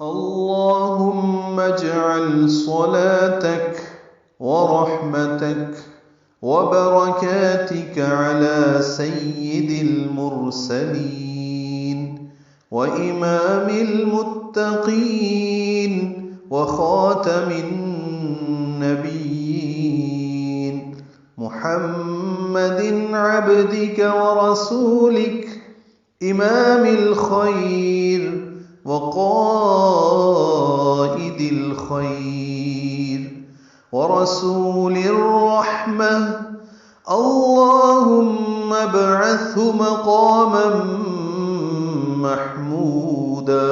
اللهم اجعل صلاتك ورحمتك وبركاتك على سيد المرسلين وإمام المتقين وخاتم النبيين محمد عبدك ورسولك إمام الخير وقائد الخير ورسول الرحمة. اللهم ابعثه مقاما محمودا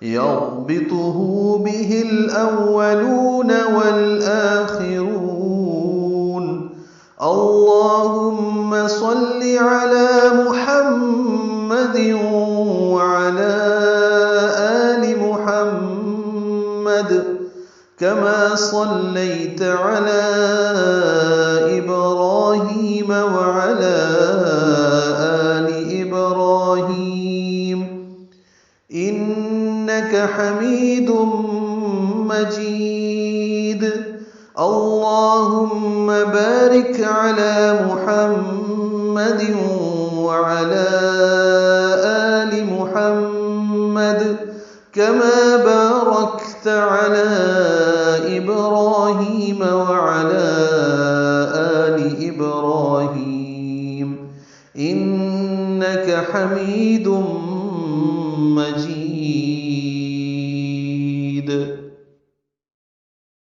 يربطه به الأولون والآخرون. اللهم صل على محمد وعلى آل محمد كما صليت على إبراهيم وعلى آل إبراهيم إنك حميد مجيد. اللهم بارك على محمد وعلى آل محمد كما باركت على إبراهيم وعلى آل إبراهيم إنك حميد